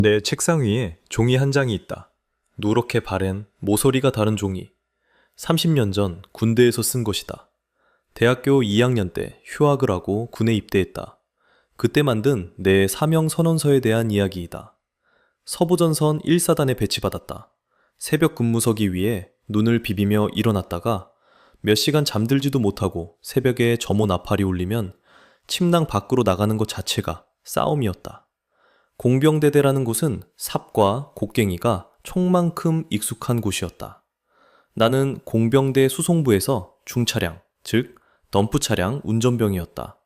내 책상 위에 종이 한 장이 있다. 누렇게 바랜 모서리가 다른 종이. 30년 전 군대에서 쓴 것이다. 대학교 2학년 때 휴학을 하고 군에 입대했다. 그때 만든 내 사명 선언서에 대한 이야기이다. 서부전선 1사단에 배치받았다. 새벽 근무서기 위해 눈을 비비며 일어났다가 몇 시간 잠들지도 못하고 새벽에 점호 나팔이 울리면 침낭 밖으로 나가는 것 자체가 싸움이었다. 공병대대라는 곳은 삽과 곡괭이가 총만큼 익숙한 곳이었다. 나는 공병대 수송부에서 중차량, 즉 덤프 차량 운전병이었다.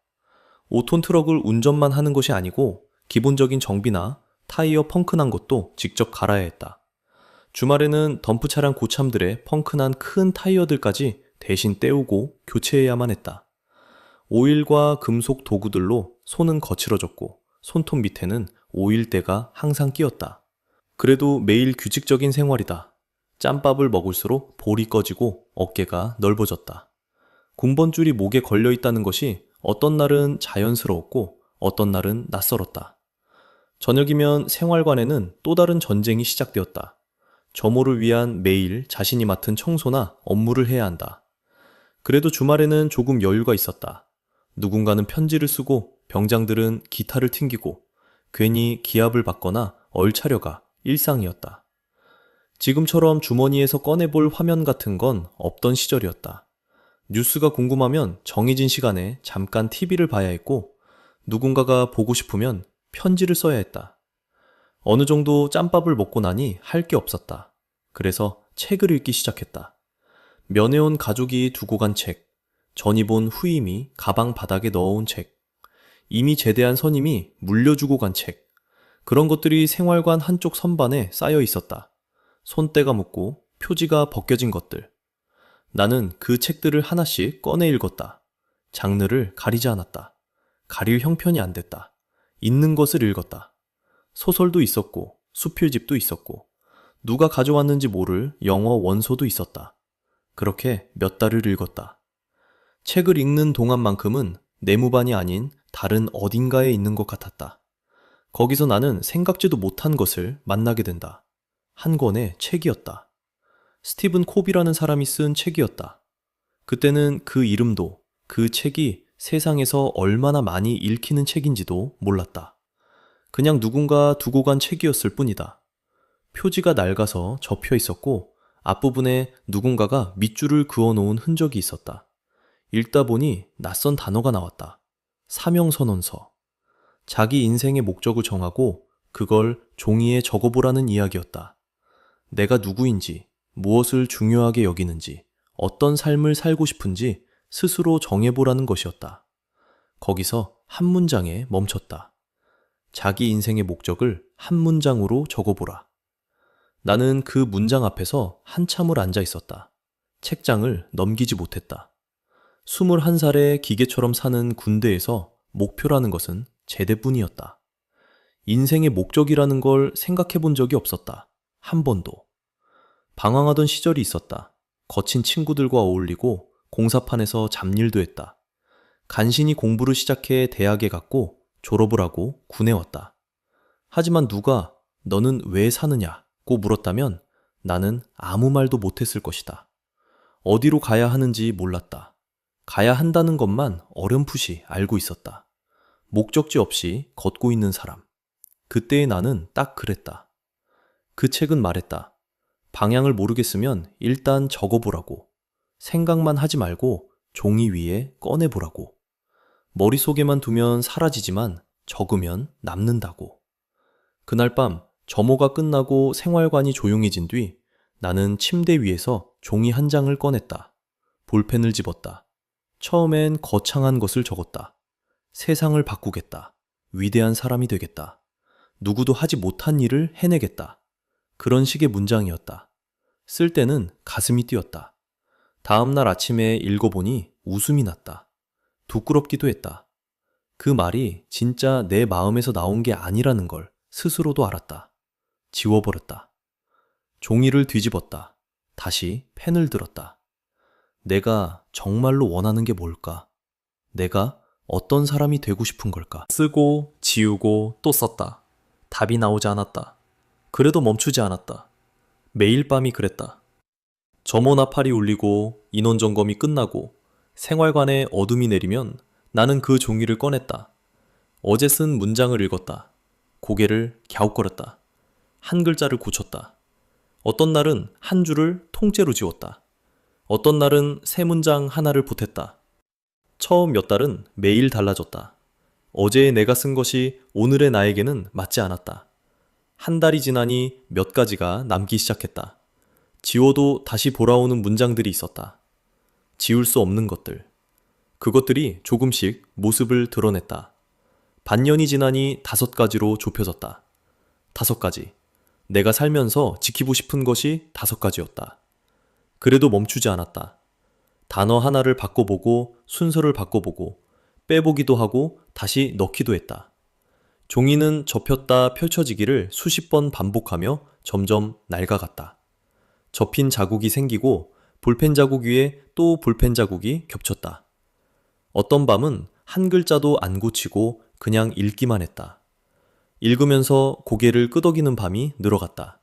5톤 트럭을 운전만 하는 것이 아니고 기본적인 정비나 타이어 펑크난 것도 직접 갈아야 했다. 주말에는 덤프 차량 고참들의 펑크난 큰 타이어들까지 대신 떼우고 교체해야만 했다. 오일과 금속 도구들로 손은 거칠어졌고 손톱 밑에는 오일대가 항상 끼었다. 그래도 매일 규칙적인 생활이다. 짬밥을 먹을수록 볼이 꺼지고 어깨가 넓어졌다. 군번줄이 목에 걸려 있다는 것이 어떤 날은 자연스러웠고 어떤 날은 낯설었다. 저녁이면 생활관에는 또 다른 전쟁이 시작되었다. 점호를 위한 매일 자신이 맡은 청소나 업무를 해야 한다. 그래도 주말에는 조금 여유가 있었다. 누군가는 편지를 쓰고 병장들은 기타를 튕기고 괜히 기합을 받거나 얼차려가 일상이었다. 지금처럼 주머니에서 꺼내볼 화면 같은 건 없던 시절이었다. 뉴스가 궁금하면 정해진 시간에 잠깐 TV를 봐야 했고 누군가가 보고 싶으면 편지를 써야 했다. 어느 정도 짬밥을 먹고 나니 할 게 없었다. 그래서 책을 읽기 시작했다. 면회온 가족이 두고 간 책, 전이 본 후임이 가방 바닥에 넣어온 책, 이미 제대한 선임이 물려주고 간 책, 그런 것들이 생활관 한쪽 선반에 쌓여 있었다. 손때가 묻고 표지가 벗겨진 것들. 나는 그 책들을 하나씩 꺼내 읽었다. 장르를 가리지 않았다. 가릴 형편이 안 됐다. 있는 것을 읽었다. 소설도 있었고 수필집도 있었고 누가 가져왔는지 모를 영어 원소도 있었다. 그렇게 몇 달을 읽었다. 책을 읽는 동안만큼은 내무반이 아닌 다른 어딘가에 있는 것 같았다. 거기서 나는 생각지도 못한 것을 만나게 된다. 한 권의 책이었다. 스티븐 콥이라는 사람이 쓴 책이었다. 그때는 그 이름도 그 책이 세상에서 얼마나 많이 읽히는 책인지도 몰랐다. 그냥 누군가 두고 간 책이었을 뿐이다. 표지가 낡아서 접혀 있었고 앞부분에 누군가가 밑줄을 그어놓은 흔적이 있었다. 읽다 보니 낯선 단어가 나왔다. 사명선언서. 자기 인생의 목적을 정하고 그걸 종이에 적어보라는 이야기였다. 내가 누구인지, 무엇을 중요하게 여기는지, 어떤 삶을 살고 싶은지 스스로 정해보라는 것이었다. 거기서 한 문장에 멈췄다. 자기 인생의 목적을 한 문장으로 적어보라. 나는 그 문장 앞에서 한참을 앉아 있었다. 책장을 넘기지 못했다. 21살에 기계처럼 사는 군대에서 목표라는 것은 제대뿐이었다. 인생의 목적이라는 걸 생각해 본 적이 없었다. 한 번도. 방황하던 시절이 있었다. 거친 친구들과 어울리고 공사판에서 잡일도 했다. 간신히 공부를 시작해 대학에 갔고 졸업을 하고 군에 왔다. 하지만 누가 너는 왜 사느냐고 물었다면 나는 아무 말도 못했을 것이다. 어디로 가야 하는지 몰랐다. 가야 한다는 것만 어렴풋이 알고 있었다. 목적지 없이 걷고 있는 사람. 그때의 나는 딱 그랬다. 그 책은 말했다. 방향을 모르겠으면 일단 적어보라고. 생각만 하지 말고 종이 위에 꺼내보라고. 머릿속에만 두면 사라지지만 적으면 남는다고. 그날 밤 점호가 끝나고 생활관이 조용해진 뒤 나는 침대 위에서 종이 한 장을 꺼냈다. 볼펜을 집었다. 처음엔 거창한 것을 적었다. 세상을 바꾸겠다. 위대한 사람이 되겠다. 누구도 하지 못한 일을 해내겠다. 그런 식의 문장이었다. 쓸 때는 가슴이 뛰었다. 다음 날 아침에 읽어보니 웃음이 났다. 부끄럽기도 했다. 그 말이 진짜 내 마음에서 나온 게 아니라는 걸 스스로도 알았다. 지워버렸다. 종이를 뒤집었다. 다시 펜을 들었다. 내가 정말로 원하는 게 뭘까? 내가 어떤 사람이 되고 싶은 걸까? 쓰고 지우고 또 썼다. 답이 나오지 않았다. 그래도 멈추지 않았다. 매일 밤이 그랬다. 점호 나팔이 울리고 인원 점검이 끝나고 생활관에 어둠이 내리면 나는 그 종이를 꺼냈다. 어제 쓴 문장을 읽었다. 고개를 갸웃거렸다. 한 글자를 고쳤다. 어떤 날은 한 줄을 통째로 지웠다. 어떤 날은 새 문장 하나를 보탰다. 처음 몇 달은 매일 달라졌다. 어제의 내가 쓴 것이 오늘의 나에게는 맞지 않았다. 한 달이 지나니 몇 가지가 남기 시작했다. 지워도 다시 돌아오는 문장들이 있었다. 지울 수 없는 것들. 그것들이 조금씩 모습을 드러냈다. 반년이 지나니 5가지로 좁혀졌다. 5가지. 내가 살면서 지키고 싶은 것이 5가지였다. 그래도 멈추지 않았다. 단어 하나를 바꿔보고 순서를 바꿔보고 빼보기도 하고 다시 넣기도 했다. 종이는 접혔다 펼쳐지기를 수십 번 반복하며 점점 낡아갔다. 접힌 자국이 생기고 볼펜 자국 위에 또 볼펜 자국이 겹쳤다. 어떤 밤은 한 글자도 안 고치고 그냥 읽기만 했다. 읽으면서 고개를 끄덕이는 밤이 늘어갔다.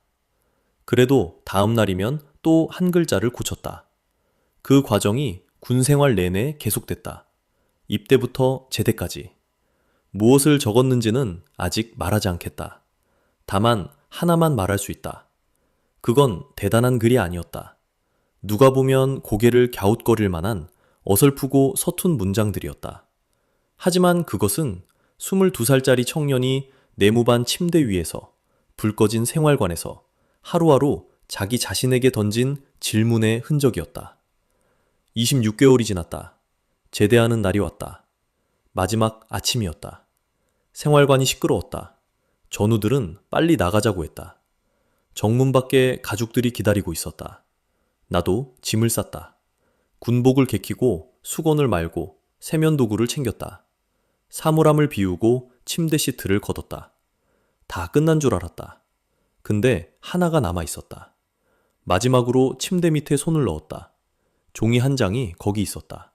그래도 다음 날이면 또 한 글자를 고쳤다. 그 과정이 군 생활 내내 계속됐다. 입대부터 제대까지. 무엇을 적었는지는 아직 말하지 않겠다. 다만 하나만 말할 수 있다. 그건 대단한 글이 아니었다. 누가 보면 고개를 갸웃거릴 만한 어설프고 서툰 문장들이었다. 하지만 그것은 22살짜리 청년이 내무반 침대 위에서 불 꺼진 생활관에서 하루하루 자기 자신에게 던진 질문의 흔적이었다. 26개월이 지났다. 제대하는 날이 왔다. 마지막 아침이었다. 생활관이 시끄러웠다. 전우들은 빨리 나가자고 했다. 정문 밖에 가족들이 기다리고 있었다. 나도 짐을 쌌다. 군복을 개키고 수건을 말고 세면도구를 챙겼다. 사물함을 비우고 침대 시트를 걷었다. 다 끝난 줄 알았다. 근데 하나가 남아 있었다. 마지막으로 침대 밑에 손을 넣었다. 종이 한 장이 거기 있었다.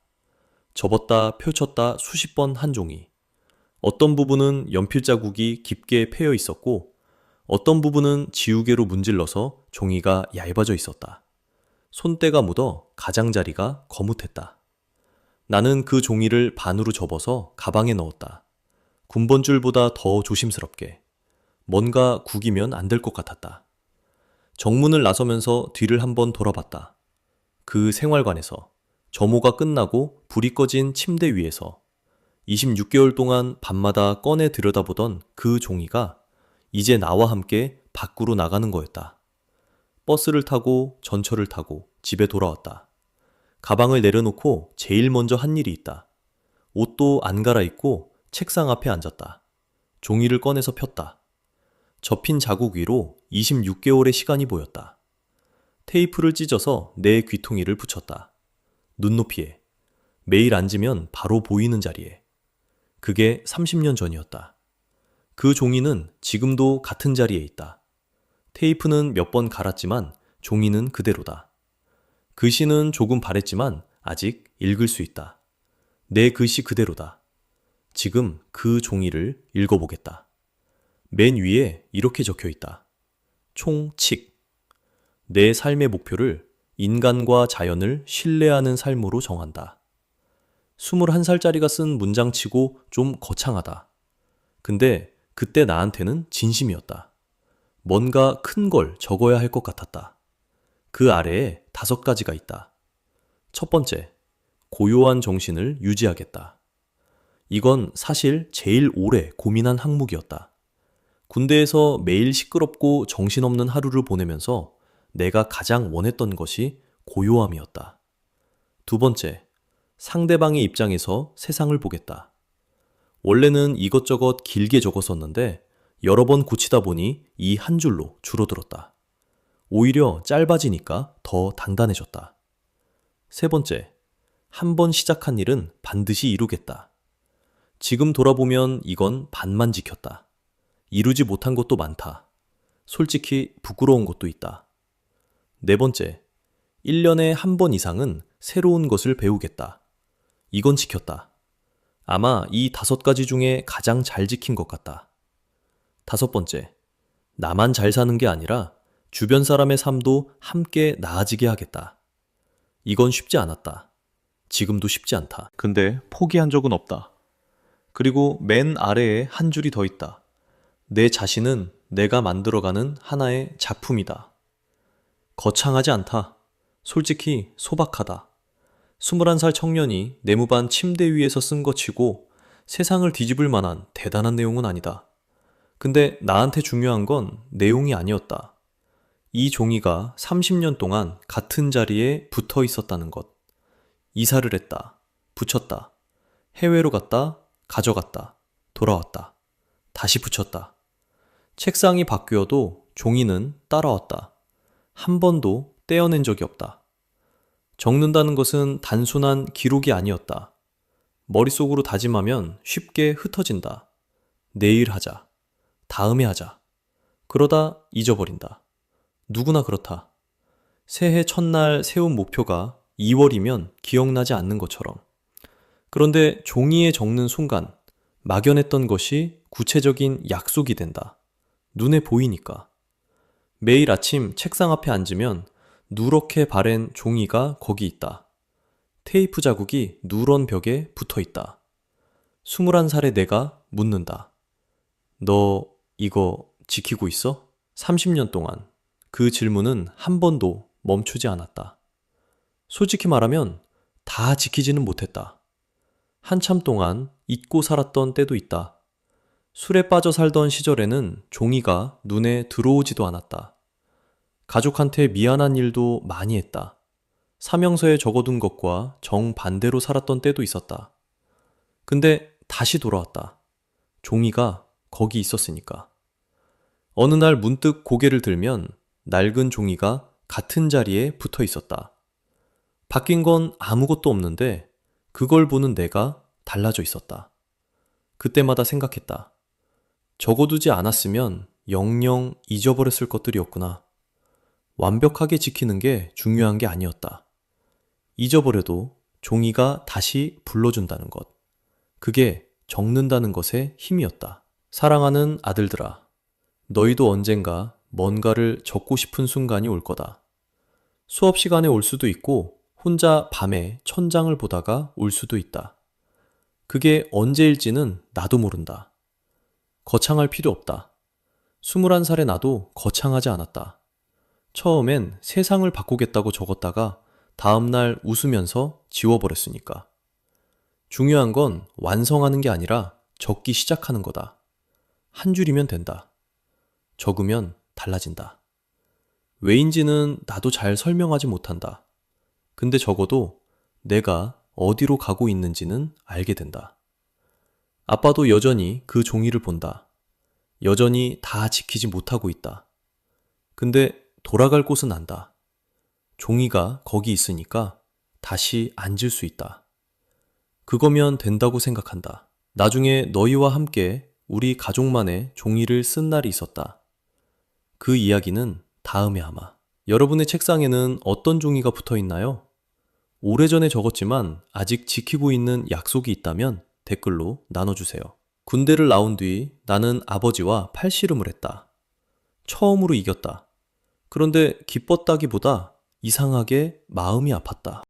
접었다 펼쳤다 수십 번 한 종이. 어떤 부분은 연필 자국이 깊게 패여 있었고 어떤 부분은 지우개로 문질러서 종이가 얇아져 있었다. 손때가 묻어 가장자리가 거뭇했다. 나는 그 종이를 반으로 접어서 가방에 넣었다. 군번줄보다 더 조심스럽게. 뭔가 구기면 안 될 것 같았다. 정문을 나서면서 뒤를 한번 돌아봤다. 그 생활관에서, 점호가 끝나고 불이 꺼진 침대 위에서 26개월 동안 밤마다 꺼내 들여다보던 그 종이가 이제 나와 함께 밖으로 나가는 거였다. 버스를 타고 전철을 타고 집에 돌아왔다. 가방을 내려놓고 제일 먼저 한 일이 있다. 옷도 안 갈아입고 책상 앞에 앉았다. 종이를 꺼내서 폈다. 접힌 자국 위로 26개월의 시간이 보였다. 테이프를 찢어서 내 귀퉁이를 붙였다. 눈높이에. 매일 앉으면 바로 보이는 자리에. 그게 30년 전이었다. 그 종이는 지금도 같은 자리에 있다. 테이프는 몇 번 갈았지만 종이는 그대로다. 글씨는 조금 바랬지만 아직 읽을 수 있다. 내 글씨 그대로다. 지금 그 종이를 읽어보겠다. 맨 위에 이렇게 적혀 있다. 총칙. 내 삶의 목표를 인간과 자연을 신뢰하는 삶으로 정한다. 21살짜리가 쓴 문장치고 좀 거창하다. 근데 그때 나한테는 진심이었다. 뭔가 큰 걸 적어야 할 것 같았다. 그 아래에 5가지가 있다. 첫 번째, 고요한 정신을 유지하겠다. 이건 사실 제일 오래 고민한 항목이었다. 군대에서 매일 시끄럽고 정신없는 하루를 보내면서 내가 가장 원했던 것이 고요함이었다. 두 번째, 상대방의 입장에서 세상을 보겠다. 원래는 이것저것 길게 적었었는데 여러 번 고치다 보니 이 한 줄로 줄어들었다. 오히려 짧아지니까 더 단단해졌다. 세 번째, 한 번 시작한 일은 반드시 이루겠다. 지금 돌아보면 이건 반만 지켰다. 이루지 못한 것도 많다. 솔직히 부끄러운 것도 있다. 네 번째, 1년에 한 번 이상은 새로운 것을 배우겠다. 이건 지켰다. 아마 이 5가지 중에 가장 잘 지킨 것 같다. 5번째, 나만 잘 사는 게 아니라 주변 사람의 삶도 함께 나아지게 하겠다. 이건 쉽지 않았다. 지금도 쉽지 않다. 근데 포기한 적은 없다. 그리고 맨 아래에 한 줄이 더 있다. 내 자신은 내가 만들어가는 하나의 작품이다. 거창하지 않다. 솔직히 소박하다. 21살 청년이 네모반 침대 위에서 쓴 것 치고 세상을 뒤집을 만한 대단한 내용은 아니다. 근데 나한테 중요한 건 내용이 아니었다. 이 종이가 30년 동안 같은 자리에 붙어 있었다는 것. 이사를 했다. 붙였다. 해외로 갔다. 가져갔다. 돌아왔다. 다시 붙였다. 책상이 바뀌어도 종이는 따라왔다. 한 번도 떼어낸 적이 없다. 적는다는 것은 단순한 기록이 아니었다. 머릿속으로 다짐하면 쉽게 흩어진다. 내일 하자. 다음에 하자. 그러다 잊어버린다. 누구나 그렇다. 새해 첫날 세운 목표가 2월이면 기억나지 않는 것처럼. 그런데 종이에 적는 순간 막연했던 것이 구체적인 약속이 된다. 눈에 보이니까. 매일 아침 책상 앞에 앉으면 누렇게 바랜 종이가 거기 있다. 테이프 자국이 누런 벽에 붙어 있다. 21살의 내가 묻는다. 너 이거 지키고 있어? 30년 동안 그 질문은 한 번도 멈추지 않았다. 솔직히 말하면 다 지키지는 못했다. 한참 동안 잊고 살았던 때도 있다. 술에 빠져 살던 시절에는 종이가 눈에 들어오지도 않았다. 가족한테 미안한 일도 많이 했다. 사명서에 적어둔 것과 정반대로 살았던 때도 있었다. 근데 다시 돌아왔다. 종이가 거기 있었으니까. 어느 날 문득 고개를 들면 낡은 종이가 같은 자리에 붙어 있었다. 바뀐 건 아무것도 없는데 그걸 보는 내가 달라져 있었다. 그때마다 생각했다. 적어두지 않았으면 영영 잊어버렸을 것들이었구나. 완벽하게 지키는 게 중요한 게 아니었다. 잊어버려도 종이가 다시 불러준다는 것. 그게 적는다는 것의 힘이었다. 사랑하는 아들들아, 너희도 언젠가 뭔가를 적고 싶은 순간이 올 거다. 수업 시간에 올 수도 있고 혼자 밤에 천장을 보다가 올 수도 있다. 그게 언제일지는 나도 모른다. 거창할 필요 없다. 21살의 나도 거창하지 않았다. 처음엔 세상을 바꾸겠다고 적었다가 다음날 웃으면서 지워버렸으니까. 중요한 건 완성하는 게 아니라 적기 시작하는 거다. 한 줄이면 된다. 적으면 달라진다. 왜인지는 나도 잘 설명하지 못한다. 근데 적어도 내가 어디로 가고 있는지는 알게 된다. 아빠도 여전히 그 종이를 본다. 여전히 다 지키지 못하고 있다. 근데 돌아갈 곳은 안다. 종이가 거기 있으니까 다시 앉을 수 있다. 그거면 된다고 생각한다. 나중에 너희와 함께 우리 가족만의 종이를 쓴 날이 있었다. 그 이야기는 다음에 아마. 여러분의 책상에는 어떤 종이가 붙어 있나요? 오래전에 적었지만 아직 지키고 있는 약속이 있다면 댓글로 나눠주세요. 군대를 나온 뒤 나는 아버지와 팔씨름을 했다. 처음으로 이겼다. 그런데 기뻤다기보다 이상하게 마음이 아팠다.